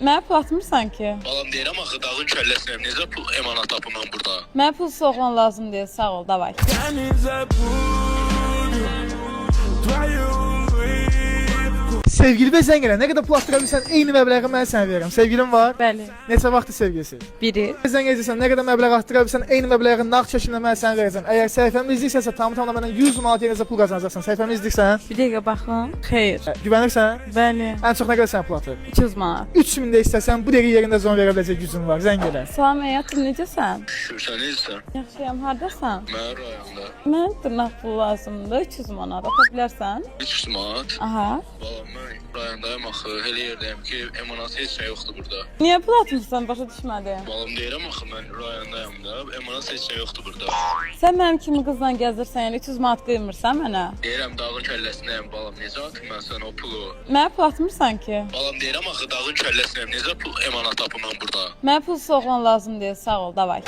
Mənə pul atmırsan ki. Balam deyirəm axı dağın kəlləsinəm. Necə pul emanat tapım mən burada? Mənə pulsuz oğlan lazım deyil. Sağ ol, davay. Sevgili və zəng elə, nə qədər pul atdırabilirsən, eyni məbləği mən sənə verirəm. Sevgilin var? Bəli. Neçə vaxtdır sevgilisiz? Biri. Zəng edirsən, nə qədər məbləğ atdırabilirsən, eyni məbləği nağd şəklində mən sənə verəcəm. Əgər səhifəmi izləyirsənsə, tamam məndən 100 manat yerəcə pul qazanacaqsan. Səhifəmi izləyirsən? Bir dəqiqə baxın. Xeyr. Güvənirsən? Bəli. Ən çox nə qədər sənə pul atır? 200 manat. 3000 də istəsən, bu dəqiqə yerində zon verə biləcək gücün var. Zəng elə. Salam həyatım, necəsən? Şükür, sən necəsən? Yaxşıyam, hardasan? Mən rayonda. Mən dırnaq pulu lazımdır. 300 manat ata bilərsən? 300 manat. Aha. Balam mən rayondayım axı. Elə yerdəyəm ki, emanat heç nə yoxdur burada. Niyə pul atmırsan? Başa düşmədim. Balam deyirəm axı mən rayondayım da. Emanat heç nə yoxdur burada. Sən mənim kimi qızla gəzirsən, yəni 300 manat qıymırsan mənə. Deyirəm dağın kəlləsindəyəm balam. Necə atım mən sənə o pulu? Mənə pul atmırsan ki. Balam deyirəm axı dağın kəlləsindəyəm. Necə pul emanat tapım mən burada? Mənə pulsuz oğlan lazım deyil. Sağ ol, davay.